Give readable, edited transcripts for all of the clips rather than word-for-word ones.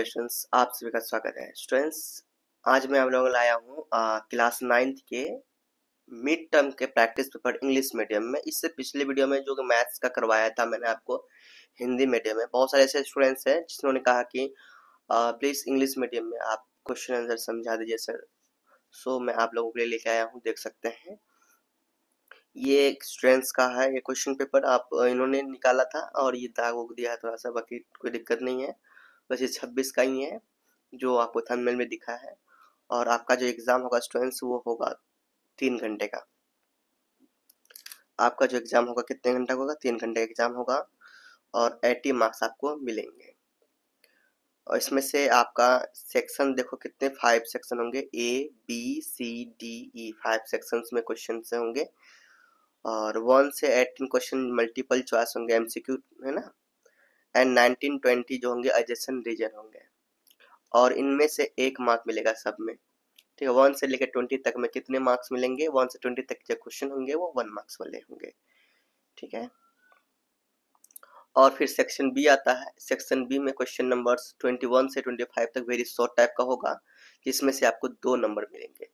Hello students, आप सभी का स्वागत है। स्टूडेंट्स, आज मैं आप लोगों को लाया हूँ क्लास 9th के मिड टर्म के प्रैक्टिस पेपर इंग्लिश मीडियम में। इससे पिछले वीडियो में जो मैथ्स का करवाया था मैंने आपको हिंदी मीडियम में, बहुत सारे ऐसे स्टूडेंट्स हैं जिन्होंने कहा कि प्लीज़ इंग्लिश मीडियम में आप क्वेश्चन आंसर समझा दीजिए सर। सो मैं आप लोगों के लिए लेके आया हूँ, देख सकते हैं। ये स्टूडेंट्स का है ये क्वेश्चन पेपर, आप इन्होंने निकाला था और ये दाग उग दिया है थोड़ा सा, बाकी कोई दिक्कत नहीं है। बस ये 26 का ही है जो आपको थंबनेल में दिखा है। और आपका जो एग्ज़ाम होगा स्टूडेंट्स वो होगा 3 घंटे का। आपका जो एग्ज़ाम होगा कितने घंटे का होगा? 3 घंटे का एग्ज़ाम होगा और 80 मार्क्स आपको मिलेंगे। और इसमें से आपका सेक्शन देखो कितने 5 सेक्शन होंगे, A B C D E 5 sections में क्वेश्चन से होंगे। और 1 से 18 क्वेश्चन मल्टीपल चॉइस होंगे, एमसीक्यू है ना। एंड 19-20 जो होंगे एडजेसेंट रीजन होंगे। और इनमें से 1 मार्क मिलेगा सब में, ठीक है। 1 से लेकर 20 तक में कितने मार्क्स मिलेंगे? 1 से 20 तक जो क्वेश्चन होंगे वो 1 मार्क्स वाले होंगे, ठीक है। और फिर सेक्शन बी आता है। सेक्शन बी में क्वेश्चन नंबर्स 21 से 25 तक वेरी शॉर्ट टाइप का होगा, जिसमें से आपको 2 नंबर मिलेंगे।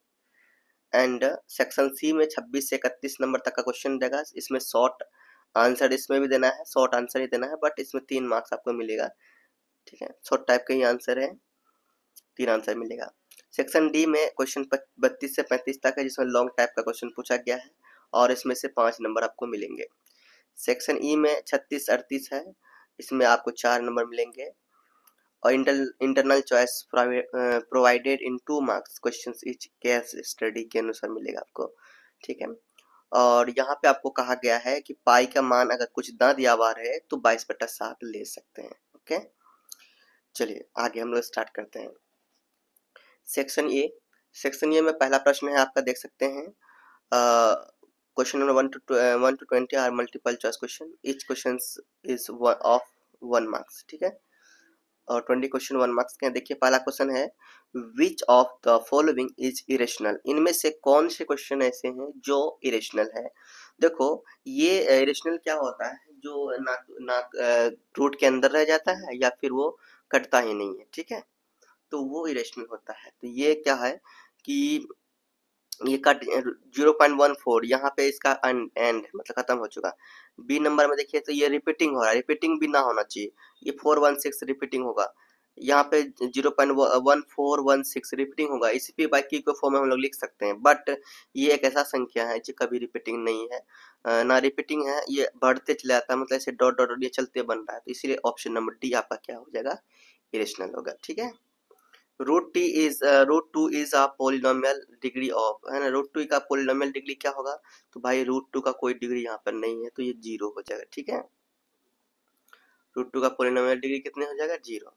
एंड सेक्शन सी में 26 से 31 नंबर तक का क्वेश्चन देगा। इसमें शॉर्ट आंसर इसमें भी देना है, शॉर्ट आंसर ही देना है, बट इसमें 3 मार्क्स आपको मिलेगा, ठीक है। शॉर्ट टाइप का ही आंसर है, 3 आंसर मिलेगा। सेक्शन डी में क्वेश्चन 32 से 35 तक है, जिसमें लॉन्ग टाइप का क्वेश्चन पूछा गया है और इसमें से 5 नंबर आपको मिलेंगे। सेक्शन ई में 36-38 है, इसमें आपको 4 नंबर मिलेंगे। और internal choice provided in 2 marks question etch case study के अनुसार मिलेगा आपको, ठीक है। और यहाँ पे आपको कहा गया है कि पाई का मान अगर कुछ ना दिया हुआ है तो 22/7 ले सकते हैं, ओके। चलिए आगे हम लोग स्टार्ट करते हैं। सेक्शन ए में पहला प्रश्न है आपका, देख सकते हैं। Question number 1 to 20 are multiple choice question, each question is of 1 marks, ठीक है। और 20 क्वेश्चन 1 मार्क्स के हैं। देखिए पहला क्वेश्चन है, which of the following is irrational? इनमें से कौन से क्वेश्चन ऐसे हैं जो इरेशनल है? देखो ये इरेशनल क्या होता है, जो ना रूट के अंदर रह जाता है या फिर वो कटता ही नहीं है, ठीक है, तो वो इरेशनल होता है। तो ये क्या है कि ये का 0.14 यहाँ पे इसका एंड मतलब खत्म हो चुका। बी नंबर में देखिए तो ये रिपीटिंग हो रहा है, रिपीटिंग भी ना होना चाहिए, ये 416 रिपीटिंग होगा। यहाँ पे 0.1416 रिपीटिंग होगा, इसी पे बाकी को फॉर्म में हम लोग लिख सकते हैं। बट ये एक ऐसा संख्या है जो कभी रिपीटिंग नहीं है, ना रिपीटिंग है, ये बढ़ते चले जाता है, मतलब ऐसे डॉट डॉट ये चलते बन रहा है। तो इसीलिए ऑप्शन नंबर डी आपका क्या हो जाएगा? इरेशनल होगा, ठीक है। Root two is a polynomial degree of, है ना। रूट टू का पोलिनोमियल डिग्री क्या होगा? तो भाई रूट टू का कोई डिग्री यहाँ पर नहीं है, तो ये 0 हो जाएगा, ठीक है। रूट टू का पोलिनोमियल डिग्री कितने हो जाएगा? 0।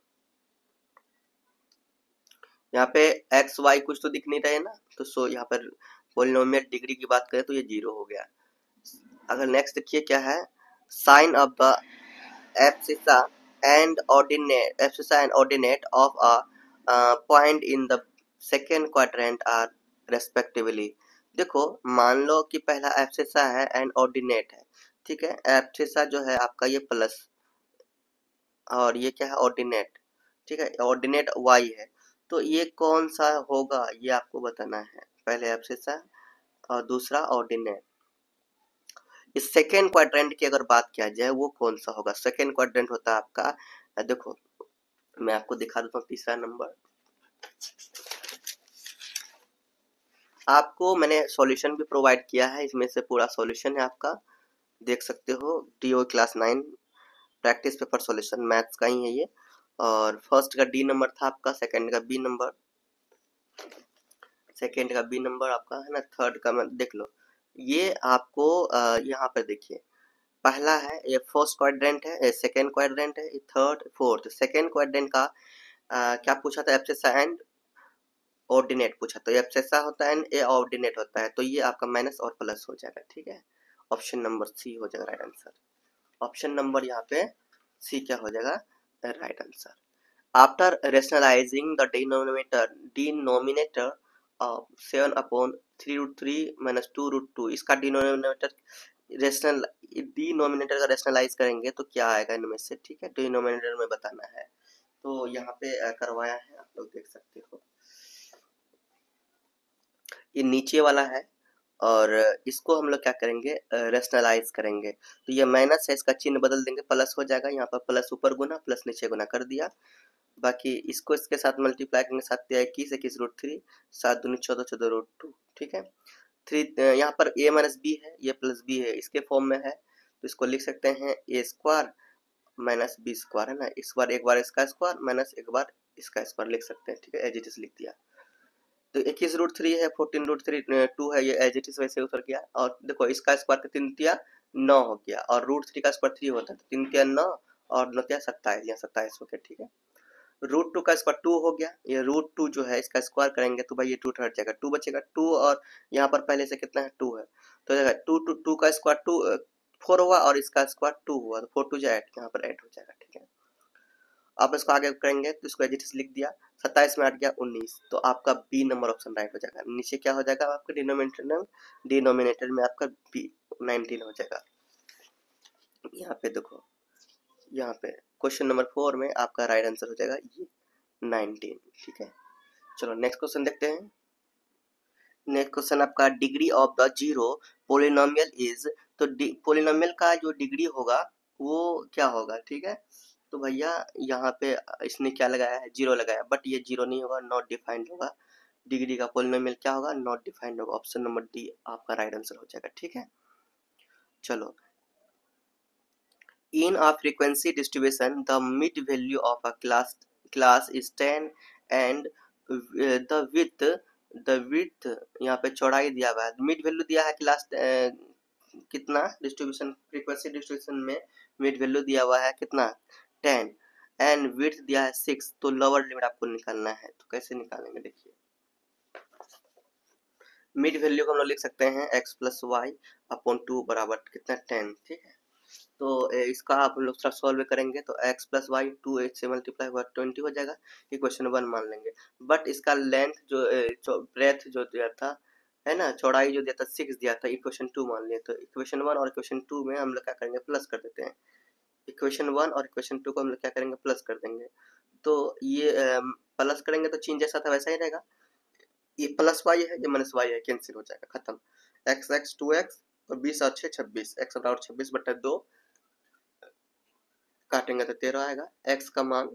यहाँ पे एक्स वाई कुछ तो दिख नहीं रहा है ना, तो सो यहाँ पर पोलिनोमियल डिग्री की बात करें तो ये 0 हो गया। अगर नेक्स्ट देखिए क्या है, sign of the abscissa and ordinate of a point in the second quadrant are respectively. देखो मान लो कि पहला एब्सिसा है एंड ऑर्डिनेट है, ठीक है। एब्सिसा जो है आपका ये प्लस, और ये क्या है? ऑर्डिनेट, ठीक है। ऑर्डिनेट वाई है, तो ये कौन सा होगा ये आपको बताना है। पहले एब्सिसा और दूसरा ऑर्डिनेट। इस सेकेंड क्वाड्रेंट की अगर बात किया जाए वो कौन सा होगा? सेकेंड क्वाड्रेंट होता है आपका, देखो मैं आपको दिखा देता हूँ तीसरा नंबर। आपको मैंने सॉल्यूशन भी प्रोवाइड किया है, इसमें से पूरा सॉल्यूशन है आपका, देख सकते हो। Do class 9 practice paper solution maths का ही है ये। और फर्स्ट का डी नंबर था आपका, सेकंड का बी नंबर, सेकंड का बी नंबर आपका है ना, थर्ड का देख लो। ये आपको यहाँ पर देखिए, पहला है ये फर्स्ट क्वाड्रेंट है, सेकंड क्वाड्रेंट है, थर्ड फोर्थ। सेकंड क्वाड्रेंट का क्या पूछा था? एब्सिसा एंड ऑर्डिनेट पूछा, तो एब्सिसा होता है एंड ए ऑर्डिनेट होता है, तो ये आपका माइनस और प्लस हो जाएगा, ठीक है। ऑप्शन नंबर सी हो जाएगा राइट आंसर। ऑप्शन नंबर यहाँ पे सी क्या हो जाएगा? Right answer. After rationalising the denominator 7/3√3 - 2√2, इसका डिनोमिनेटर का रेशनलाइज करेंगे तो क्या आएगा इनमें से, ठीक है। डिनोमिनेटर में बताना है, तो यहाँ पे करवाया है, आप लोग देख सकते हो। ये नीचे वाला है और इसको हम लोग क्या करेंगे, रेशनलाइज करेंगे। तो ये माइनस है, इसका चिन्ह बदल देंगे, प्लस हो जाएगा। यहाँ पर प्लस ऊपर गुना, प्लस नीचे गुना कर दिया। बाकी इसको इसके साथ मल्टीप्लाई करेंगे, 7 21 21 रूट 3, 7 दूनी 14 14 रूट 2। ठीक है, 3 यहाँ पर a माइनस बी है, ये प्लस बी है, इसके फॉर्म में है, तो इसको लिख सकते हैं a square minus B square, है ना। इस बार एक बार इसका स्क्वायर माइनस एक बार इसका स्क्वायर लिख सकते हैं। ठीक है, एज इट इज लिख दिया। तो 21 रूट 3 है, 14 रूट 3 2 है, ये एज इट इज वैसे उतर गया। और देखो इसका स्क्वायर का 3 तिया 9 हो गया, और रूट 3 का स्क्वायर 3 होता है, तो 3 तिया 9 और 9 तिया 27, या 27 हो गया। ठीक है, रूट 2 का स्क्वायर 2 हो गया, ये रूट 2 जो है इसका स्क्वायर करेंगे तो भाई ये 2 हट जाएगा, 2 बचेगा 2, और यहाँ पर पहले से कितना है 2 है, तो देखा 2 का स्क्वायर 2 4 हुआ, और इसका स्क्वायर 2 हुआ, तो 4 2 जा 8, यहाँ पर 8 हो जाएगा। ठीक है, आप इसको आगे करेंगे तो इसको एजिटिस लिख दिया, 27 में 8 गया 19, तो आपका बी नंबर ऑप्शन राइट हो जाएगा। नीचे क्या हो जाएगा आपका डिनोमिनेटर में आपका बी 19 हो जाएगा। यहाँ पे देखो, यहाँ पे क्वेश्चन नंबर 4 में आपका राइट आंसर हो जाएगा ये 19। ठीक है, चलो नेक्स्ट क्वेश्चन देखते हैं। नेक्स्ट क्वेश्चन आपका degree of the zero polynomial is, तो पोलिनोमियल का जो डिग्री होगा वो क्या होगा। ठीक है, तो भैया यहाँ पे इसने क्या लगाया है, जीरो लगाया, बट ये जीरो नहीं होगा, नॉट डिफाइंड होगा। डिग्री का पोलिनोमियल क्या होगा, नॉट डिफाइंड होगा। ऑप्शन नंबर डी आपका राइट आंसर हो जाएगा। ठीक है, चलो, in a frequency distribution the mid value of a class is 10 and the width यहाँ पे चौड़ाई दिया हुआ है, मिड वैल्यू दिया है क्लास कितना, डिस्ट्रीब्यूशन फ्रीक्वेंसी डिस्ट्रीब्यूशन में मिड वैल्यू दिया हुआ है कितना 10, एंड विड्थ दिया है 6, तो लोअर लिमिट आपको निकालना है। तो कैसे निकालेंगे, देखिए मिड वैल्यू को हम लोग लिख सकते हैं x प्लस वाई अपॉन 2 बराबर कितना 10। ठीक है, तो इसका आप लोग थोड़ा सॉल्व करेंगे तो x प्लस वाई 2 से मल्टीप्लाई हुआ 20 हो जाएगा, इक्वेशन 1 मान लेंगे। बट इसका लेंथ जो ब्रेथ जो दिया था, है ना, चौड़ाई जो दिया था 6 दिया था, इक्वेशन 2 मान लिया, तो इक्वेशन 1 और इक्वेशन 2 में हम लोग क्या करेंगे, प्लस कर देते हैं। इक्वेशन 1 और इक्वेशन 2 को हम लोग क्या करेंगे, प्लस कर देंगे। तो ये प्लस करेंगे तो चिन्ह जैसा था वैसा ही रहेगा, ये प्लस वाई है, ये माइनस वाई है, कैंसिल हो जाएगा, खत्म। एक्स एक्स 2x और 20 और 6 26, एक्स और 26 बटा 2 काटेंगे तो 13 आएगा। एक्स का मान,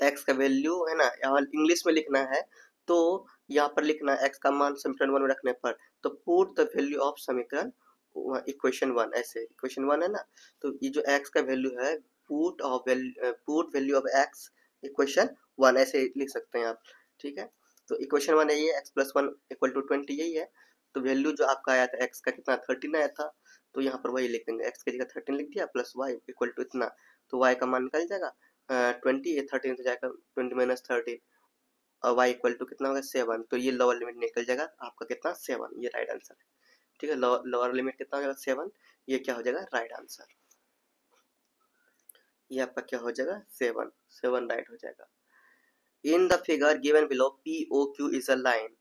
एक्स का वैल्यू है ना, यहाँ इंग्लिश में लिखना है, तो यहाँ पर लिखना है एक्स का मान समीकरण 1 में रखने पर, तो पुट द वैल्यू ऑफ समीकरण इक्वेशन 1, ऐसे इक्वेशन 1 है ना, तो ये जो एक्स का वैल्यू है, put value of x equation 1 ऐसे लिख सकते हैं आप। ठीक है, तो इक्वेशन 1 है ये, एक्स प्लस 1 इक्वल टू 20 यही है। तो वैल्यू जो आपका आया था एक्स का कितना 13 आया था, तो यहाँ पर वही लिख देंगे, एक्स की जगह 13 लिख दिया, प्लस वाई इक्वल टू इतना, तो वाई का मान निकल जाएगा 20, ये 13 तो जाएगा 20 माइनस 13, और वाई इक्वल टू कितना होगा 7, तो ये लोअर लिमिट निकल जाएगा आपका कितना 7, ये राइट आंसर है। ठीक है, लोअर लिमिट कितना हो जाएगा 7, ये क्या हो जाएगा राइट आंसर, ये आपका क्या हो जाएगा 7, 7 राइट हो जाएगा। In the figure given below P O Q is a line,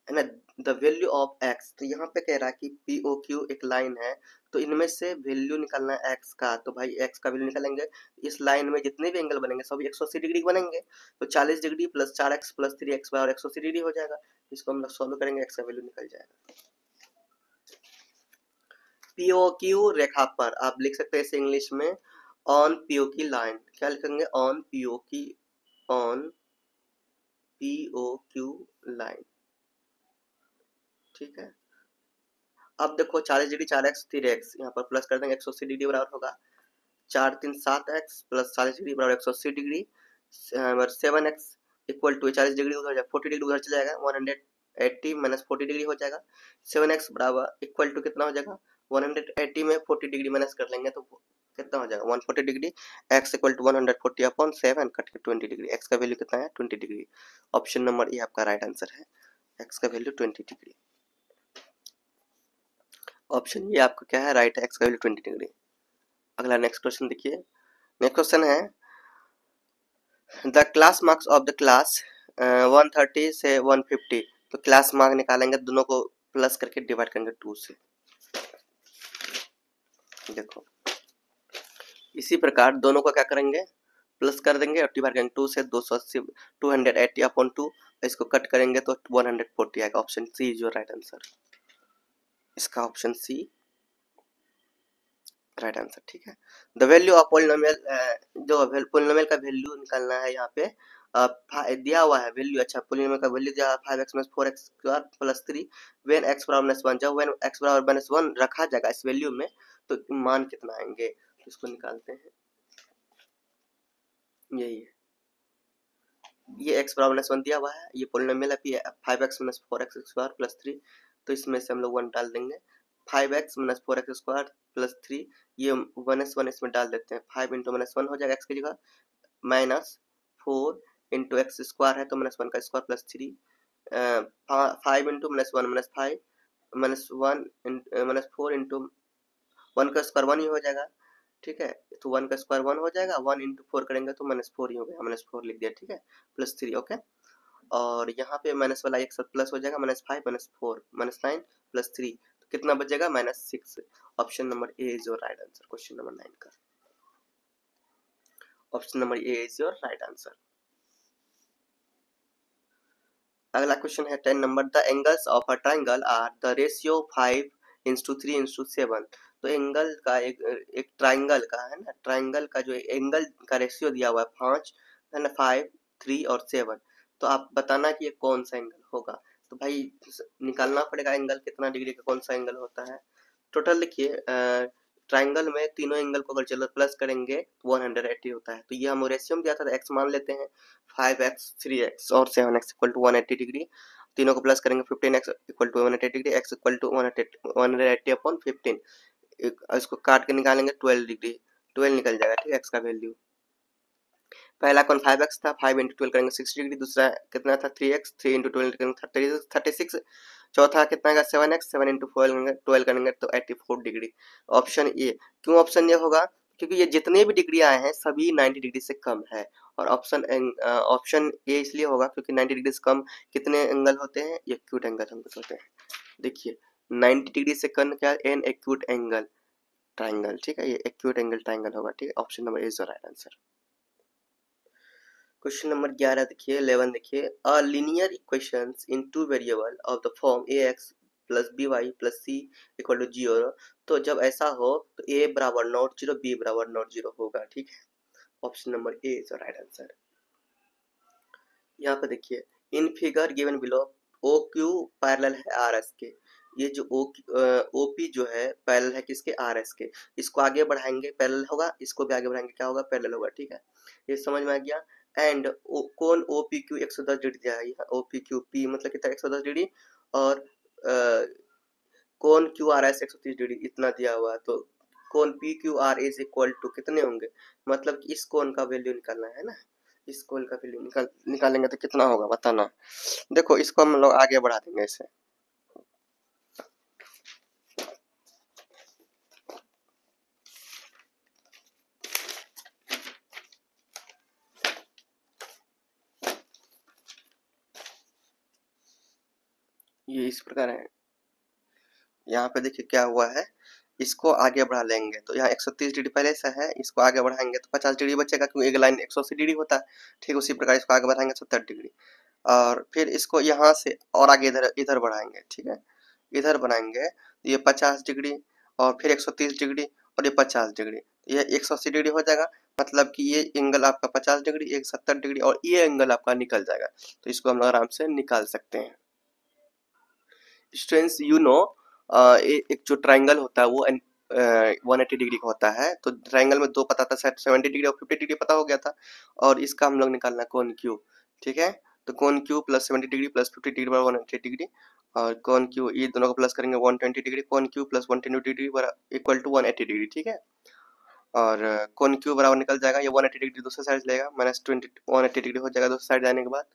है ना, द वैल्यू ऑफ एक्स, तो यहाँ पे कह रहा है कि पी ओ क्यू एक लाइन है, तो इनमें से वैल्यू निकालना है एक्स का, तो भाई एक्स का वैल्यू निकालेंगे। इस लाइन में जितने भी एंगल बनेंगे सब 180 डिग्री बनेंगे, तो 40 degree plus 4x plus 3x और 180 डिग्री हो जाएगा। इसको हम लोग सॉल्व करेंगे, एक्स का वैल्यू निकल जाएगा। पीओ क्यू रेखा पर आप लिख सकते हैं इसे इंग्लिश में ऑन पीओ की लाइन, क्या लिखेंगे ऑन पीओ की, ऑन पीओ क्यू लाइन। ठीक है, अब देखो 40 डिग्री 4x 3x, यहाँ पर प्लस कर देंगे 180 डिग्री बराबर होगा 4 3 7x प्लस 40 डिग्री बराबर 180 degree, 7x equal to 40 degree उधर जाएगा, 40 डिग्री उधर चला जाएगा, 180 माइनस 40 डिग्री हो जाएगा। 7x बराबर इक्वल टू कितना हो जाएगा, 180 में 40 डिग्री माइनस कर लेंगे तो कितना हो जाएगा 140 डिग्री, x equal to 140 upon 7 cut के 20 डिग्री, x का वैल्यू कितना है 20 डिग्री। ऑप्शन नंबर ए आपका राइट आंसर है, x का वैल्यू 20 डिग्री। ऑप्शन ये आपका क्या है राइट है, x का वैल्यू 20 डिग्री। अगला नेक्स्ट क्वेश्चन देखिए, नेक्स्ट क्वेश्चन है the class marks of the class 130 से 150, तो क्लास मार्क निकालेंगे, दोनों को प्लस करके डिवाइड करेंगे 2 से। देखो इसी प्रकार दोनों को क्या करेंगे, प्लस कर देंगे और डिवाइड करेंगे 2 से 280 280 अपॉन 2, इसको कट करेंगे तो 140 आएगा। Option C is your right answer. इसका ऑप्शन सी राइट आंसर, ठीक है। द वैल्यू ऑफ पोलिनोमियल, जो पोलिनोमियल का वैल्यू निकालना है यहाँ पे दिया हुआ है वैल्यू। अच्छा, पोलिनोमियल का वैल्यू दिया 5x minus 4x square plus 3 when x बराबर माइनस 1। जब व्हेन x बराबर माइनस 1 रखा जाएगा इस वैल्यू में तो मान कितना आएंगे, तो इसको निकालते हैं। यही है, ये x बराबर माइनस 1 दिया हुआ है, ये पोलिनोमियल है 5x minus 4x square plus 3, तो इसमें से हम लोग 1 डाल देंगे। 5x minus 4x square plus 3, ये माइनस 1 इसमें डाल देते हैं। 5 इंटू माइनस 1 हो जाएगा x की जगह, माइनस 4 इंटू एक्स स्क्वायर है तो माइनस 1 का square plus 3, 5 into minus 1 minus 5 minus 1 minus 4 into 1 का स्क्वायर 1 ही हो जाएगा, ठीक है। तो 1 का स्क्वायर 1 हो जाएगा, 1 इंटू 4 करेंगे तो माइनस 4 ही हो गया, माइनस 4 लिख दिया, ठीक है, प्लस 3, ओके। और यहाँ पे माइनस वाला एक साथ प्लस हो जाएगा, माइनस 5 माइनस 4 माइनस 9 प्लस 3, तो कितना बचेगा, minus 6। Option number A is your right answer question number 9 का। Option number A is your right answer. अगला क्वेश्चन है 10 नंबर, the angles of a triangle are the ratio 5:3:7। तो एंगल का एक ट्राइंगल का है ना, ट्राइंगल का जो एंगल का रेशियो दिया हुआ है 5 है ना, 5, 3 और 7। तो आप बताना कि ये कौन सा एंगल होगा। तो भाई निकालना पड़ेगा एंगल कितना डिग्री का कौन सा एंगल होता है। टोटल देखिए, ट्राइंगल में तीनों एंगल को अगर चलो प्लस करेंगे 180 होता है। तो ये हम रेशियो में दिया था तो x मान लेते हैं, 5x 3x और 7x इक्वल टू 180 डिग्री। तीनों को प्लस करेंगे 15x इक्वल टू 180 डिग्री, x इक्वल टू 180 अपॉन 15। इसको काट के निकालेंगे 12 डिग्री, 12 निकल जाएगा, ठीक है, x का वैल्यू। पहला कौन 5x था, 5 इंटू 12 करेंगे 60 डिग्री। दूसरा कितना था 3x, 3 इंटू 12 करेंगे 36। चौथा कितना है 7x, 7 इंटू 12 करेंगे तो 84 डिग्री। Option A. क्यों ऑप्शन ए होगा, क्योंकि ये जितने भी डिग्री आए हैं सभी 90 डिग्री से कम है। और ऑप्शन ए इसलिए होगा क्योंकि 90 डिग्री से कम कितने एंगल होते हैं, एक्यूट एंगल हम होते हैं। देखिए 90 डिग्री से कम क्या, एन एक्यूट एंगल ट्राइंगल, ठीक है, ये एक्यूट एंगल ट्राइंगल होगा, ठीक है। Option number is the right answer. Question number 11 देखिए, 11 देखिए, a linear equations in two variable of the form ax plus by plus c equal to 0। तो जब ऐसा हो तो a बराबर नॉट 0, b बराबर नॉट 0 होगा, ठीक है। Option number A is the right answer. यहाँ पे देखिए, in figure given below O Q parallel है आर एस के। ये जो ओ पी जो है पैरेलल है किसके, आर एस के। इसको आगे बढ़ाएंगे पैरेलल होगा, इसको भी आगे बढ़ाएंगे क्या होगा, पैरेलल होगा, ठीक है, ये समझ में आ गया। एंड कौन ओ पी क्यू 110 डिग्री दिया है, ओ पी क्यू पी मतलब कितना 110 डिग्री, और कौन क्यू आर एस 130 डिग्री इतना दिया हुआ है। तो कौन P Q R is equal to कितने होंगे, मतलब कि इस कोण का वैल्यू निकालना है ना, इस कोण का वैल्यू निकालेंगे तो कितना होगा बताना। देखो इसको हम लोग आगे बढ़ा देंगे इसे, ये इस प्रकार है। यहाँ पे देखिए क्या हुआ है, इसको आगे बढ़ा लेंगे तो यहाँ 130 डिग्री पहले से है, इसको आगे बढ़ाएंगे तो 50 डिग्री बचेगा क्योंकि एक लाइन 180 डिग्री होता है, ठीक उसी प्रकार इसको आगे बढ़ाएंगे 70 डिग्री। और फिर इसको यहाँ से और आगे इधर इधर बढ़ाएंगे, ठीक है, इधर बनाएंगे ये 50 डिग्री और फिर 130 डिग्री और ये 50 डिग्री, ये 180 डिग्री हो जाएगा। मतलब कि ये एंगल आपका 50 डिग्री, एक 70 डिग्री और ये एंगल आपका निकल जाएगा। तो इसको हम लोग आराम से निकाल सकते हैं। स्टूडेंट्स यू नो, एक जो ट्राइंगल होता है वो 180 डिग्री का होता है। तो ट्राइंगल में दो पता था, 70 डिग्री और 50 डिग्री पता हो गया था, और इसका हम लोग निकालना कौन क्यू, ठीक है। तो कौन Q plus 70 degree plus 50 degree बराबर 180 डिग्री, और कौन क्यू ये दोनों को प्लस करेंगे 120 डिग्री, कौन Q plus 120 degree equal to 180 degree, ठीक है। और कौन क्यू बराबर निकल जाएगा, ये 180 डिग्री दूसरे साइड लेगा, माइनस 180 डिग्री हो जाएगा दूसरे साइड जाने के बाद,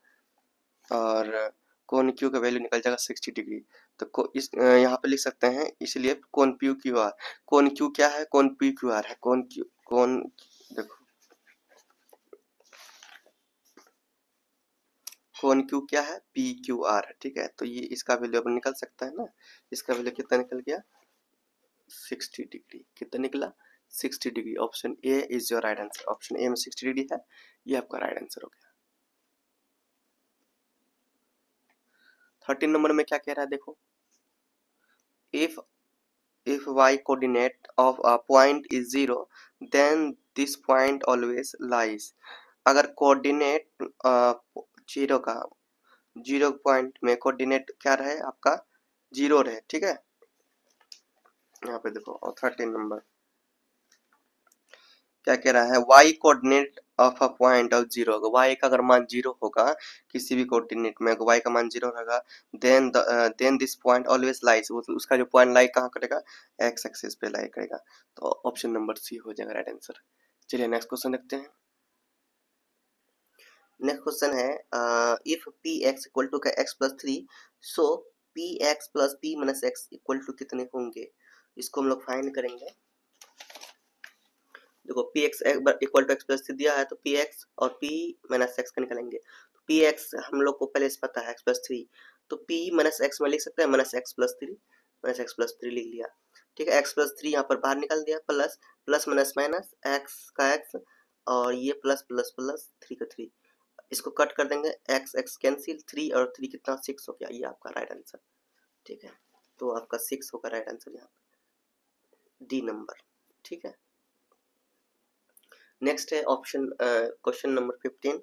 और कोण क्यू का वैल्यू निकल जाएगा 60 डिग्री। तो इस यहाँ पे लिख सकते हैं, इसलिए कोण पी क्यू आर, कोण क्यू क्या है, कोण पी क्यू आर है, कोण क्यू कोण देखो कोण क्यू क्या है, पी क्यू आर है, ठीक है। तो ये इसका वैल्यू अपन निकल सकता है ना, इसका वैल्यू कितना निकल गया 60 डिग्री, कितना निकला 60 degree. Option A is your right answer. Option A में 60 डिग्री है, ये आपका राइट आंसर हो गया। 13 नंबर में क्या कह रहा है देखो, if y coordinate of a point is 0 then this point always lies। अगर कोऑर्डिनेट 0 का 0 पॉइंट में कोऑर्डिनेट क्या रहे आपका 0 रहे, ठीक है। यहाँ पे देखो और 13 नंबर क्या कह रहा है, y coordinate of a point of 0 होगा, y का अगर मान 0 होगा किसी भी कोऑर्डिनेट में, अगर y का मान 0 रहेगा then this point always lies, उसका जो पॉइंट लाई कहाँ करेगा, x एक्सिस पे लाई करेगा। तो ऑप्शन नंबर सी हो जाएगा राइट आंसर। चलिए नेक्स्ट क्वेश्चन देखते हैं। नेक्स्ट क्वेश्चन है if P X equal to X plus 3 so P X plus P minus X equal to कितने होंगे। इसको हम लोग फाइंड करेंगे। देखो P X equal to X plus 3 दिया है, तो पी एक्स और पी माइनस एक्स का निकालेंगे। तो पी एक्स हम लोग को पहले से पता है एक्स प्लस 3, तो पी माइनस एक्स में लिख सकते हैं minus x plus 3, minus x plus 3 लिख लिया, ठीक है। एक्स प्लस 3 यहाँ पर बाहर निकाल दिया, plus plus minus minus X का एक्स और ये प्लस प्लस प्लस 3 का 3, इसको कट कर देंगे, एक्स एक्स कैंसिल, 3 और 3 कितना 6 हो गया, ये आपका राइट आंसर, ठीक है। तो आपका 6 होगा राइट आंसर यहाँ पे, डी नंबर, ठीक है। नेक्स्ट है option question number 15।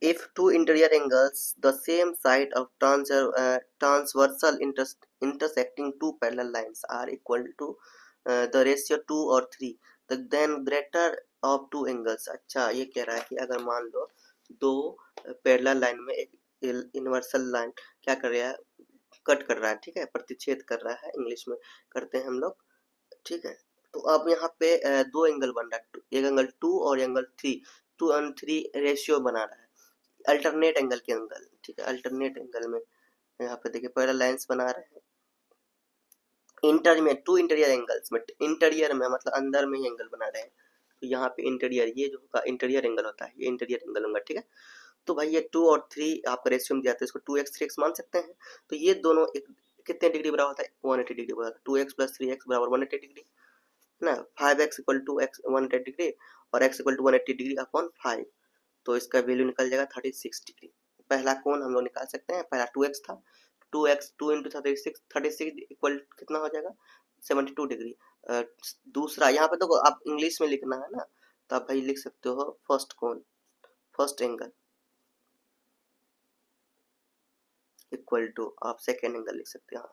If two interior angles the same side of transversal intersecting two parallel lines are equal to the ratio 2 और 3 then greater of two angles। अच्छा ये कह रहा है कि अगर मान लो दो पैरेलल लाइन में एक इनवर्सल लाइन क्या कर रहा है, कट कर रहा है, ठीक है, प्रतिच्छेद कर रहा है, इंग्लिश में करते हैं हम लोग, ठीक है। तो अब यहाँ पे दो एंगल बन रहा है, एक एंगल 2 और एंगल 3, 2 और 3 रेशियो बना रहा है, अल्टरनेट एंगल के एंगल, ठीक है। अल्टरनेट एंगल में यहाँ पे देखिए पैरेलल लाइंस बना रहे हैं, इंटर में टू इंटीरियर एंगल्स में, इंटीरियर में मतलब अंदर में ही एंगल बना रहे हैं, तो यहाँ पे इंटीरियर ये जो होगा इंटीरियर एंगल होता है, ये इंटीरियर एंगल होगा, ठीक है। तो भाई ये 2 और 3 आपका रेशियो में दिया था, इसको 2x 3x मान सकते हैं। तो ये दोनों एक कितने डिग्री बराबर होता है, 180 डिग्री बराबर, 2x प्लस 3x बराबर 180 डिग्री ना, 5x equal to x 180 degree और x equal to 180 degree upon 5, तो इसका वैल्यू निकल जाएगा 36 डिग्री। पहला कोण हम लोग निकाल सकते हैं, पहला 2x था, 2x 2 इंटू 36, 36 इक्वल कितना हो जाएगा 72 डिग्री। दूसरा यहाँ पे तो आप इंग्लिश में लिखना है ना, तो आप भाई लिख सकते हो फर्स्ट कोण, फर्स्ट एंगल इक्वल टू, आप सेकेंड एंगल लिख सकते हो,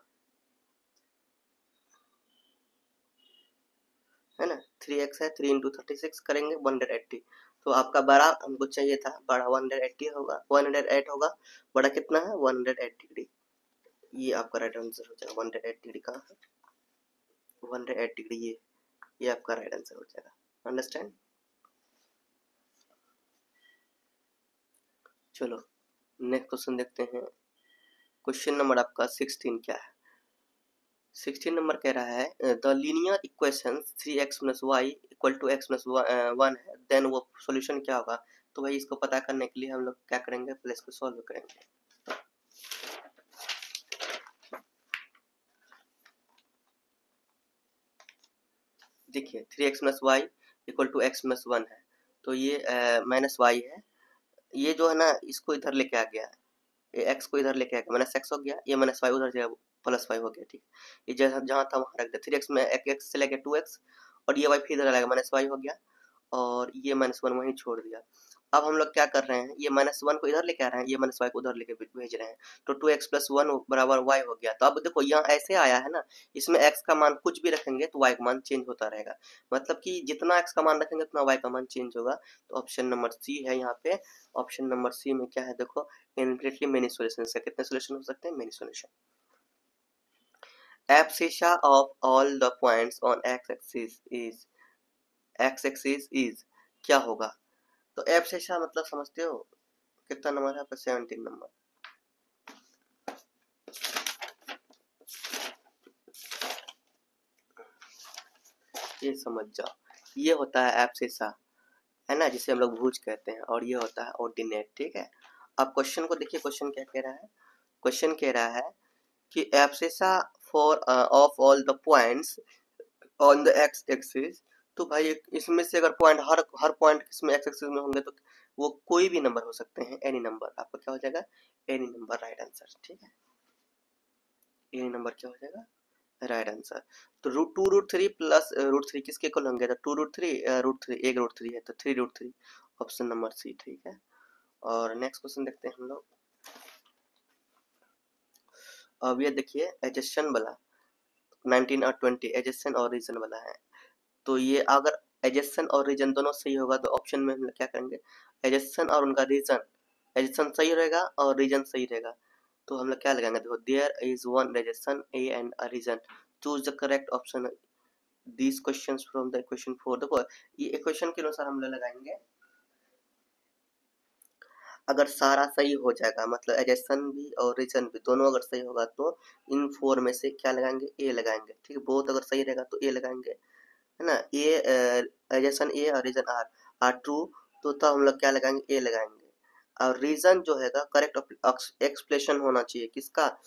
है ना। 3x है, 3 इंटू 36 करेंगे 180, तो आपका बड़ा हमको चाहिए था, बड़ा 180 होगा, 108 होगा, बड़ा कितना है 180 डिग्री, ये आपका राइट आंसर हो जाएगा। 180 डिग्री कहाँ है, 180 डिग्री ये आपका राइट आंसर हो जाएगा, अंडरस्टैंड। चलो नेक्स्ट क्वेश्चन देखते हैं। क्वेश्चन नंबर आपका 16 क्या है, 16 नंबर कह रहा है the linear equation 3x plus Y equal to x plus 1 है, देन वो सॉल्यूशन क्या होगा। तो भाई इसको पता करने के लिए हम लोग क्या करेंगे, पहले इसको सॉल्व करेंगे। देखिए 3x plus Y equal to x plus 1 है, तो ये माइनस वाई है, ये जो है ना इसको इधर लेके आ गया, ये x को इधर लेके आ गया, माइनस एक्स हो गया, ये माइनस वाई उधर जाएगा प्लस वाई हो गया, ठीक है। ये जहाँ था वहाँ रख दिया, 3x में x से लेके 2x और ये y फिर इधर आ गया, माइनस वाई हो गया और ये -1 वहीं छोड़ दिया। अब हम लोग क्या कर रहे हैं, ये -1 को इधर लेके आ रहे हैं, ये -y को उधर लेके भेज रहे हैं, तो 2x प्लस 1 बराबर y हो गया। तो अब देखो यहाँ ऐसे आया है ना, इसमें x का मान कुछ भी रखेंगे तो y का मान चेंज होता रहेगा, मतलब कि जितना x का मान रखेंगे उतना y का मान चेंज होगा। तो ऑप्शन नंबर सी है यहाँ पे। ऑप्शन नंबर सी में क्या है देखो, इनफिनिटली मेनी सॉल्यूशन से कितने सॉल्यूशन हो सकते हैं, many solution. Abscissa of all the points on x axis is क्या होगा। तो एब्सिशा मतलब समझते हो, कितना नंबर है आपका 17 नंबर। ये समझ जाओ, ये होता है एब्सिशा, है ना, जिसे हम लोग भुज कहते हैं, और ये होता है ऑर्डिनेट, ठीक है। अब क्वेश्चन को देखिए, क्वेश्चन क्या कह रहा है, क्वेश्चन कह रहा है कि abscissa for of all the points on the x axis तो भाई इसमें से अगर पॉइंट हर पॉइंट इसमें एक्स एक्सिस में होंगे तो वो कोई भी नंबर हो सकते हैं, एनी नंबर। आपका क्या हो जाएगा, एनी नंबर राइट आंसर। ठीक है, एनी नंबर क्या हो जाएगा, राइट आंसर। तो रूट 2√3 प्लस √3 किसके इक्वल होंगे, तो 2√3 √3 एक √3 है तो 3√3, ऑप्शन नंबर सी। ठीक है, और नेक्स्ट क्वेश्चन देखते हैं हम लोग। अब ये देखिए एडजस्टन वाला 19 और 20 एडजस्टन और रीजन वाला है। तो ये अगर एडजस्टन और रीजन दोनों सही होगा तो ऑप्शन में हम क्या करेंगे, एडजस्टन और उनका रीजन, एडजस्टन सही रहेगा और रीजन सही रहेगा तो हम लोग क्या लगाएंगे, देखो देयर इज वन एडजस्टन A and a reason, choose the correct option these questions from the equation 4। देखो ये इक्वेशन के अनुसार हम लोग लगाएंगे, अगर सारा सही हो जाएगा मतलब एडजस्टन भी और रीजन भी दोनों अगर सही होगा तो इन 4 में से क्या लगाएंगे, ए लगाएंगे। ठीक है, बहुत अगर सही रहेगा तो ए लगाएंगे, है ना। ए एडजस्टन ए और रीजन आर ट्रू तो तब हम लोग क्या लगाएंगे, ए लगाएंगे। और रीजन जो है करेक्ट एक्सप्लेनेशन होना चाहिए किसका,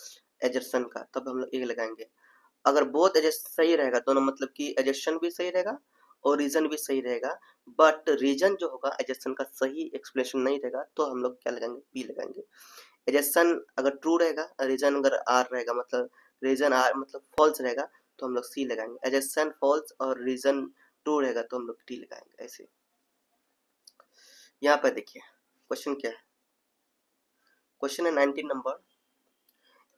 एडजस्टन का, तब हम लोग ए लगाएंगे। अगर बोथ एडजस्ट सही रहेगा दोनों मतलब कि एडजस्टन भी सही रहेगा और रीजन भी सही रहेगा, बट रीजन जो होगा एडजस्टन का सही एक्सप्लेनेशन नहीं रहेगा तो हम लोग क्या लगाएंगे, बी लगाएंगे। एडजस्टन अगर ट्रू रहेगा, रीजन अगर आर रहेगा मतलब रीजन आर मतलब फॉल्स रहेगा तो हम लोग सी लगाएंगे। एडजस्टन फॉल्स और रीजन ट्रू रहेगा तो हम लोग डी लगाएंगे। ऐसे यहाँ पर देखिए क्वेश्चन क्या है, क्वेश्चन है 19 number,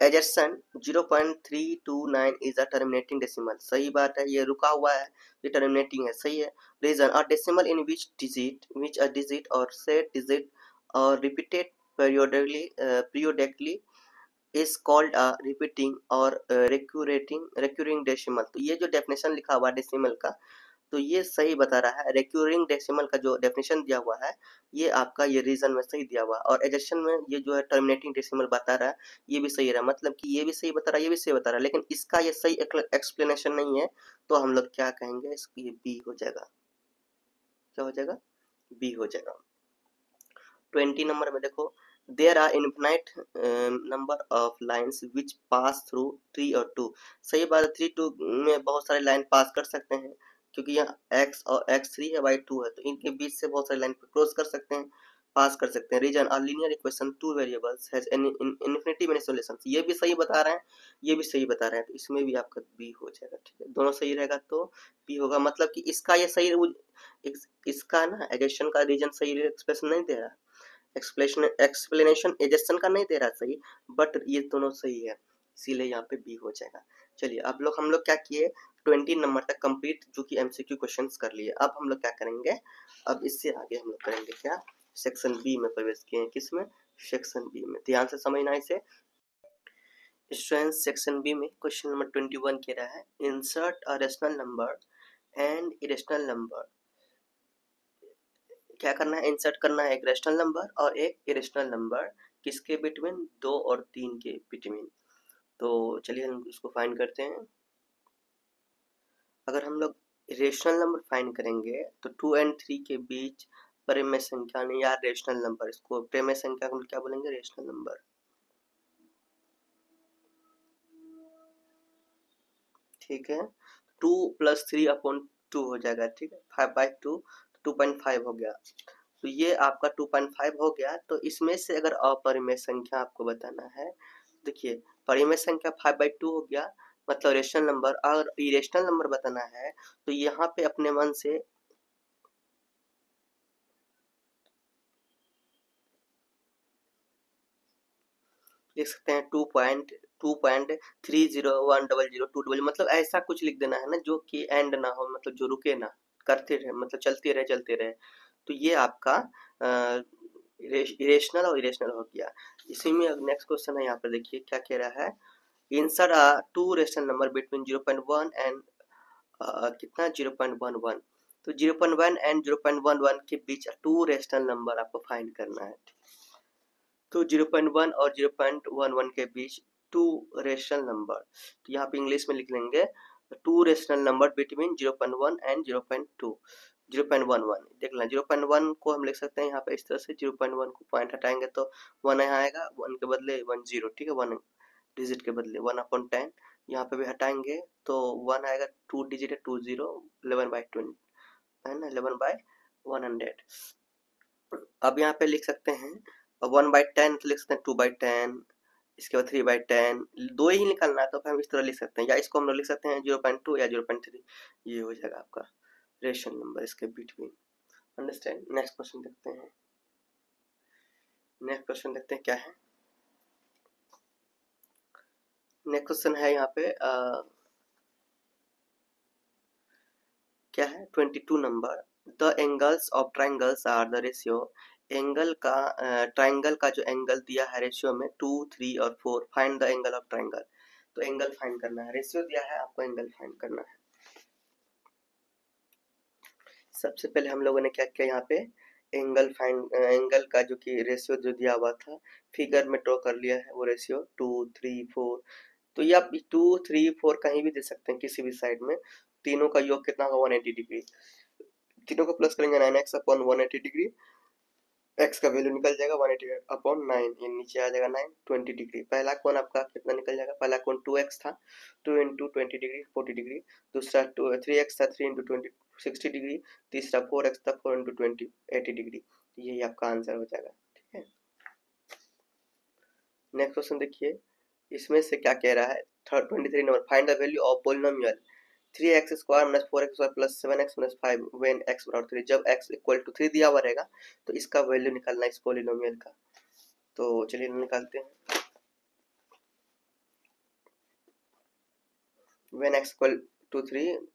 एजर्सन 0.329 is a terminating decimal. सही बात है, ये रुका हुआ है, ये टर्मिनेटिंग है, सही है। Reason a decimal in which a digit और सेट डिजिट और repeated periodically is called a repeating और रिक्यूरिंग डेसिमल। तो ये जो डेफिनेशन लिखा हुआ है डेसिमल का तो ये सही बता रहा है। रिक्यूरिंग डेसिमल का जो डेफिनेशन दिया हुआ है ये आपका ये रीजन में सही दिया हुआ है, और एडजस्टन में ये जो है टर्मिनेटिंग डेसिमल बता रहा है ये भी सही रहा, मतलब कि ये भी सही बता रहा है ये भी सही बता रहा है, लेकिन इसका ये सही एक्सप्लेनेशन नहीं है तो हम लोग क्या कहेंगे, इसकी ये बी हो जाएगा। क्या हो जाएगा, बी हो जाएगा। 20 नंबर में देखो, there are infinite number of lines which pass through 3 और 2। सही बात है, 3 2 में बहुत सारे लाइन पास कर सकते हैं क्योंकि यहाँ x और x3 है y2 है तो इनके बीच से बहुत सारी लाइन क्रॉस कर सकते हैं, पास कर सकते हैं। रीजन और linear equation 2 variables has infinity many solutions, ये भी सही बता रहे हैं ये भी सही बता रहे हैं तो इसमें भी आपका बी हो जाएगा। ठीक है, दोनों सही रहेगा तो बी होगा, मतलब कि इसका ये सही इसका ना एडिशन का रीजन सही एक्सप्रेशन नहीं दे रहा, एक्सप्लेनेशन एजेक्शन का नहीं दे रहा सही, बट ये दोनों सही है इसीलिए यहाँ पे बी हो जाएगा। चलिए अब हम लोग क्या किए, 20 नंबर तक कंप्लीट जो कि एमसीक्यू क्वेश्चंस कर लिए। अब हम लोग क्या करेंगे, अब इससे आगे हम लोग करेंगे क्या, सेक्शन बी में प्रवेश किए हैं। किसमें, सेक्शन बी में। ध्यान से समझना इसे स्टूडेंट। सेक्शन बी में क्वेश्चन नंबर 21 कह रहा है, insert a rational number and irrational number. क्या करना है, इंसर्ट करना है एक रेशनल नंबर और एक इरेशनल नंबर, किसके बिटवीन, 2 और 3 के बिटवीन। तो चलिए हम इसको फाइंड करते हैं। अगर हम लोग रेशनल नंबर फाइंड करेंगे तो 2 और 3 के बीच परिमेय संख्या नहीं यार, रेशनल नंबर, इसको परिमेय संख्या को क्या बोलेंगे, रेशनल नंबर। ठीक है, 2 + 3/2 हो जाएगा। ठीक है, 5/2 2.5 हो गया। तो ये आपका 2.5 हो गया। तो इसमें से अगर अपरिमेय संख्या आपको बताना है, देखिए परिमेय संख्या 5/2 हो गया मतलब रेशनल नंबर, और इरेशनल नंबर बताना है तो यहाँ पे अपने मन से लिख सकते हैं 2.30100 मतलब ऐसा कुछ लिख देना है ना जो कि एंड ना हो, मतलब जो रुके ना, करते रहे मतलब चलते रहे। तो ये आपका इरेशनल और इरेशनल हो गया। इसी में नेक्स्ट क्वेश्चन है, यहाँ पर देखिए क्या कह रहा है, insert a 2 rational number between 0.1 and कितना 0.11। तो 0.1 एंड 0.11 के बीच 2 रेशनल नंबर आपको फाइंड करना है। तो 0.1 और 0.11 के बीच 2 रेशनल नंबर, तो यहाँ पे इंग्लिश में लिख लेंगे 2 रेशनल नंबर बिटवीन 0.1 एंड 0.2 0.11। देख लें 0.1 को हम लिख सकते हैं यहाँ पे इस तरह से, 0.1 को पॉइंट हटाएंगे तो 1 यहाँ आएगा, 1 के बदले 1 0। ठीक है, 1 डिजिट के बदले 1/10, यहाँ पे भी हटाएंगे तो 1 आएगा, 2 डिजिट है 2 0, 11/20 है ना, 11/100। अब यहाँ पे लिख सकते हैं 1/10, तो लिख सकते हैं 2/10, इसके बाद 3/10, दो ही निकालना है तो फिर हम इस तरह लिख सकते हैं, या इसको हम लोग लिख सकते हैं 0.2 या 0.3, ये हो जाएगा आपका रेशनल नंबर इसके बिटवीन। अंडरस्टैंड। नेक्स्ट क्वेश्चन देखते हैं। नेक्स्ट क्वेश्चन देखते हैं क्या है। नेक्स्ट क्वेश्चन है यहाँ पे क्या है 22 number. The angles of triangles are the ratio. Angle का ट्राइंगल का जो एंगल दिया है रेशियो में 2, 3 और 4। Find the angle of triangle. तो एंगल फाइंड करना है, रेशियो दिया है आपको, एंगल फाइंड करना है। सबसे पहले हम लोगों ने क्या किया यहाँ पे, एंगल का जो कि रेशियो जो दिया हुआ था फिगर में ड्रॉ कर लिया है वो रेशियो 2, 3, 4। तो ये आप 2, 3, 4 कहीं भी दे सकते हैं किसी भी साइड में। तीनों का योग कितना होगा 180 डिग्री। तीनों को प्लस करेंगे 9x अपॉन 180 डिग्री। x का वैल्यू निकल जाएगा 180 अपॉन 9, ये नीचे आ जाएगा 9, 20 डिग्री। पहला कोण आपका कितना निकल जाएगा, पहला कोण 2x था, 2 इंटू 20 डिग्री 40 डिग्री। दूसरा 3x था, 3 इंटू 20 60 डिग्री। तीसरा 4x था, 4 इंटू 20 80 डिग्री। यही आपका आंसर हो जाएगा। ठीक है, नेक्स्ट क्वेश्चन देखिए, इसमें से क्या कह रहा है 23 number. Find the value of polynomial 3x square minus 4x square plus 7x minus 5 when x बराबर 3। जब x इक्वल टू 3 दिया हुआ रहेगा तो इसका वैल्यू निकालना है इस पोलिनोमियल का। तो चलिए निकालते हैं। When x equal to 3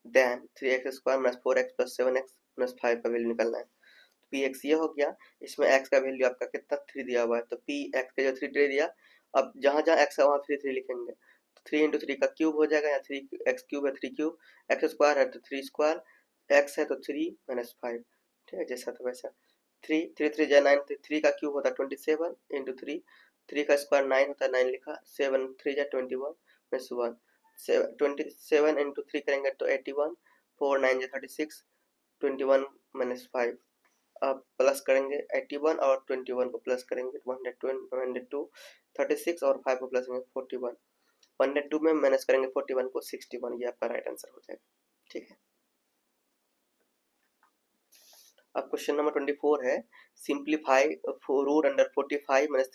then 3x square minus 4x plus 7x minus 5 का वैल्यू निकालना है। तो px ये हो गया, इसमें x का वैल्यू आपका कितना 3 दिया हुआ है, तो px का जो 3 दे दिया। अब जहाँ जहाँ x है वहाँ 3 3 लिखेंगे, तो 3 इंटू 3 का क्यूब हो जाएगा, या 3x क्यूब है 3 क्यूब, x स्क्वायर है तो 3 स्क्वायर, x है तो 3 माइनस 5। ठीक है, जैसा तो वैसा। 3 3 3 जा 9, 3 का क्यूब होता है 27 इंटू 3, 3 का स्क्वायर 9 होता है, 9 लिखा, 7 3 जा 21 माइनस 1, 27 इंटू 3 करेंगे तो 81, 4 9 जा 36, 21 माइनस 5। अब प्लस करेंगे 81 और 21 को प्लस करेंगे 102, 36 और 5 को प्लस करेंगे 41, 102 में माइनस करेंगे 41 को 61। ये आपका राइट आंसर हो जाएगा। ठीक है, अब क्वेश्चन नंबर 24 है। Simplify root under 45 minus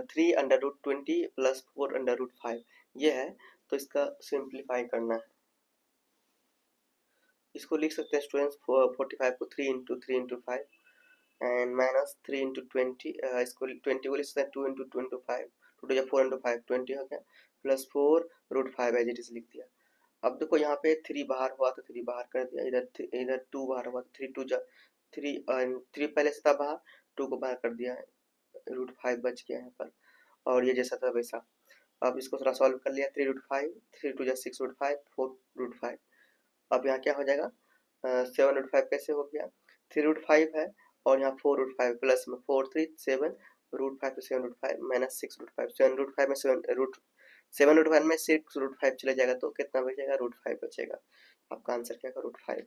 3 under root 20 plus 4 under root 5 ये है। तो इसका सिंप्लीफाई करना है। इसको लिख सकते हैं स्टूडेंट्स 45 को 3 इंटू 5 एंड माइनस 3 इंटू 20, इसको 20 को लिख सकते हैं 2 इंटू 5, 2 या 4 इंटू 5 20 हो गया, plus 4 root 5 as it is लिख दिया। अब देखो यहाँ पे 3 बाहर हुआ तो 3 बाहर कर दिया, इधर 2 बाहर हुआ तो 3 2 जा 3, 3 पहले से था बाहर, 2 को बाहर कर दिया है, रूट 5 बच गया यहाँ पर, और ये जैसा था वैसा। अब इसको थोड़ा सॉल्व कर लिया, 3 रूट 5, 3 2 जा 6 रूट 5, 4 रूट 5। अब यहाँ क्या हो जाएगा, 7 रूट 5 कैसे हो गया, 3 रूट 5 है और यहाँ 4 रूट 5 प्लस में 4 3 7 रूट 5 तो 7 रूट 5 माइनस 6 रूट 5, 7 रूट 5 में 7 रूट 5 में 6 रूट 5 चले जाएगा तो कितना बचेगा, रूट 5 बचेगा। आपका आंसर क्या होगा, रूट 5।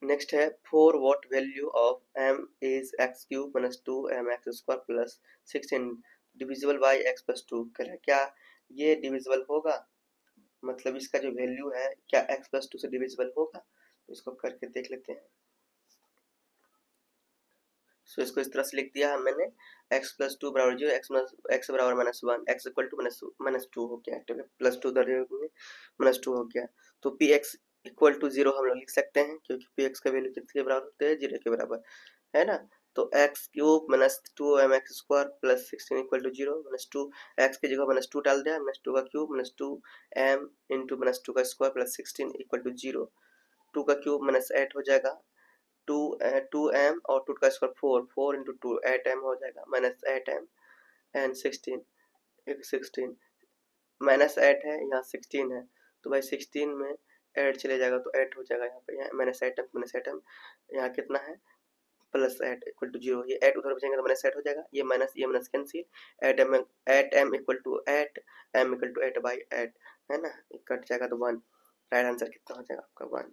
नेक्स्ट है 4 what value of m is x cube minus 2m x square plus 16 divisible by x plus 2। कह रहा है क्या ये डिविजिबल होगा, मतलब इसका जो वैल्यू है क्या x प्लस 2 से डिविजिबल होगा। तो इसको करके देख लेते हैं। सो इसको इस तरह से लिख दिया मैंने, x प्लस 2 बराबर 0, x बराबर minus 1, x equal to minus 2 हो गया, ठीक है, प्लस 2 उधर माइनस 2 हो गया। तो पी एक्स इक्वल टू 0 हम लोग लिख सकते हैं, क्योंकि पी एक्स का वैल्यू किसके बराबर होते हैं, 0 के बराबर, है ना। तो X cube minus 2m x square plus 16 equal to 0, minus 2 X की जगह माइनस 2 डाल दिया, माइनस 2 का cube minus 2m into minus 2 का स्क्वायर प्लस 16 इक्वल टू 0, 2 का क्यूब माइनस 8 हो जाएगा, 2m और 2 का स्क्वायर 4 इंटू 2 8m हो जाएगा, माइनस 8m एंड 16 माइनस 8 है यहाँ 16 है, तो भाई 16 में 8 चले जाएगा तो 8 हो जाएगा यहाँ पे, यहाँ माइनस 8m यहाँ कितना है प्लस 8 इक्वल टू 0, ये 8 उधर बचेंगे तो माइनस 8 हो जाएगा, ये minus cancel, 8m equal to 8, m equal to 8/8 है ना, कट जाएगा तो 1। राइट आंसर कितना हो जाएगा आपका 1।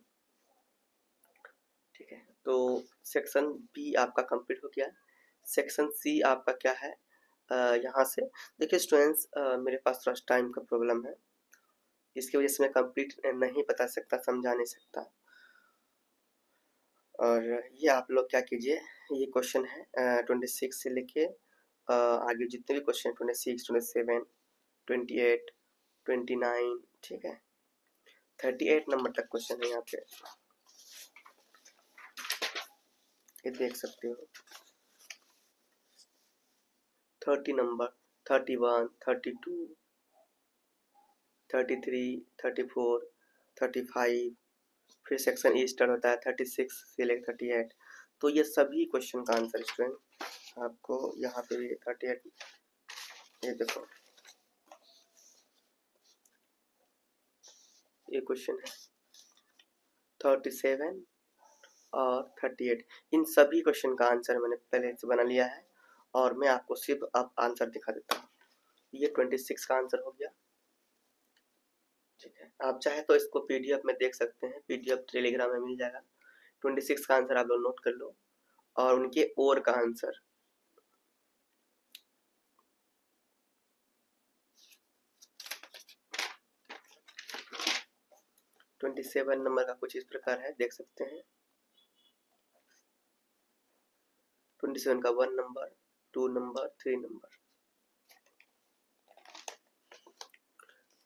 ठीक है, तो सेक्शन बी आपका कंप्लीट हो गया। सेक्शन सी आपका क्या है, यहाँ से देखिए स्टूडेंट्स, मेरे पास थोड़ा टाइम का प्रॉब्लम है, इसकी वजह से मैं कंप्लीट नहीं बता सकता, समझा नहीं सकता। और ये आप लोग क्या कीजिए, ये क्वेश्चन है 26 से लेके आगे जितने भी क्वेश्चन 26, 27, 28, 29, ठीक है, 38 नंबर तक क्वेश्चन है यहाँ पे, ये देख सकते हो। 30 नंबर, 31, 32, 33, 34, 35, फिर सेक्शन ई स्टार्ट होता है 36 से लेकर 38। तो ये सभी क्वेश्चन का आंसर स्टूडेंट आपको यहाँ पे 38, ये देखो ये क्वेश्चन है 37 और 38, इन सभी क्वेश्चन का आंसर मैंने पहले से बना लिया है और मैं आपको सिर्फ अब आंसर दिखा देता हूँ। ये 26 का आंसर हो गया, ठीक है। आप चाहे तो इसको पीडीएफ में देख सकते हैं, पीडीएफ टेलीग्राम में मिल जाएगा। 26 का आंसर आप लोग नोट कर लो और उनके और का आंसर। तो 27 नंबर का कुछ इस प्रकार है, देख सकते हैं। 27 का 1 नंबर, 2 नंबर, 3 नंबर।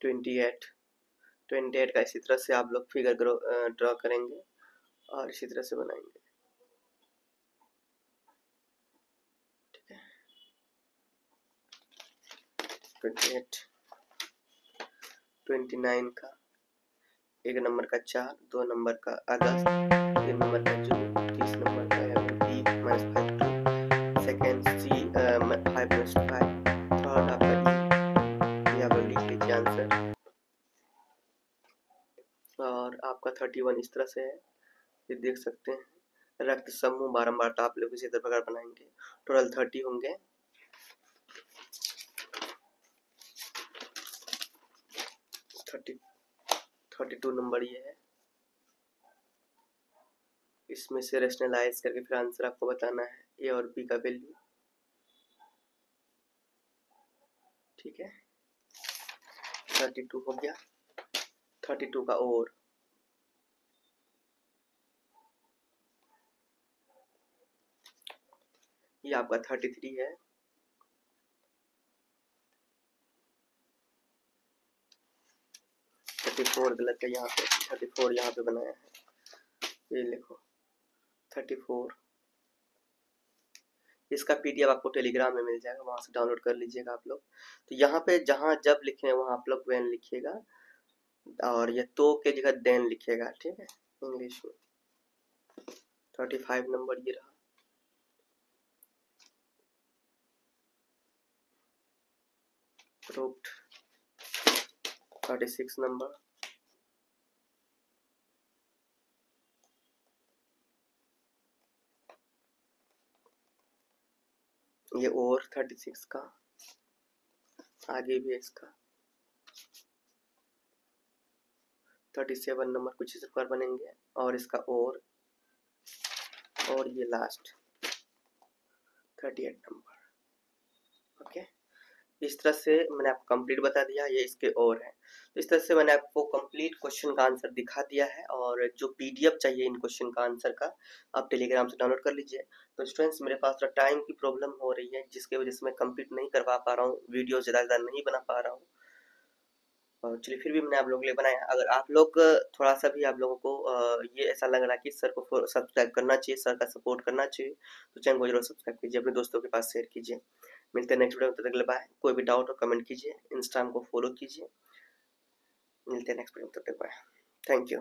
28 का इसी तरह से आप लोग फिगर ड्रॉ करेंगे और इसी तरह से बनाएंगे, ठीक है। 28, 29 का 1 नंबर का 4, 2 नंबर का अगस्त, 3 नंबर का जून, 30 नंबर का बी -5 सेकेंड सी 5+5, थर्ड आपका ई, ये आप लिख लीजिए आंसर। और आपका 31 इस तरह से है, ये देख सकते हैं। रक्त समूह बारंबार, तो आप लोग इसी प्रकार बनाएंगे। टोटल 30 होंगे। 32 नंबर ये है, इसमें से रेशनलाइज करके फिर आंसर आपको बताना है, ए और बी का वैल्यू, ठीक है। 32 हो गया। 32 का और ये आपका 33 है। 34 गलत है, यहाँ पे 34 यहाँ पे बनाया है, ये लिखो 34। इसका पीडीएफ आपको टेलीग्राम में मिल जाएगा, वहां से डाउनलोड कर लीजिएगा आप लोग। तो यहाँ पे जहाँ जब लिखे हैं वहाँ आप लोग वेन लिखिएगा और ये तो के जगह देन लिखिएगा, ठीक है, इंग्लिश में। 35 नंबर ये रहा। प्रूव्ड। 36 नंबर। ये और 36 का, आगे भी इसका 37 नंबर कुछ इस प्रकार बनेंगे और इसका और ये लास्ट 38 नंबर, ओके। इस तरह से मैंने आपको कंप्लीट बता दिया, ये इसके और है। तो इस तरह से मैंने आपको कंप्लीट क्वेश्चन का आंसर दिखा दिया है और जो पीडीएफ चाहिए इन क्वेश्चन का आंसर का आप टेलीग्राम से डाउनलोड कर लीजिए। तो स्टूडेंट्स मेरे पास थोड़ा टाइम की प्रॉब्लम हो रही है जिसकी वजह से मैं कंप्लीट नहीं करवा पा रहा हूँ, वीडियो ज़्यादा नहीं बना पा रहा हूँ। और चलिए फिर भी मैंने आप लोगों के लिए बनाया। अगर आप लोग थोड़ा सा भी आप लोगों को ये ऐसा लग रहा है कि सर को सब्सक्राइब करना चाहिए, सर का सपोर्ट करना चाहिए, तो चैनल को जरूर सब्सक्राइब कीजिए, अपने दोस्तों के पास शेयर कीजिए। मिलते हैं नेक्स्ट वीडियो में, तब तक के लिए बाय। कोई भी डाउट हो कमेंट कीजिए, इंस्टाग्राम को फॉलो कीजिए। मिलते हैं नेक्स्ट वीडियो में, तब तक बाय। Thank you.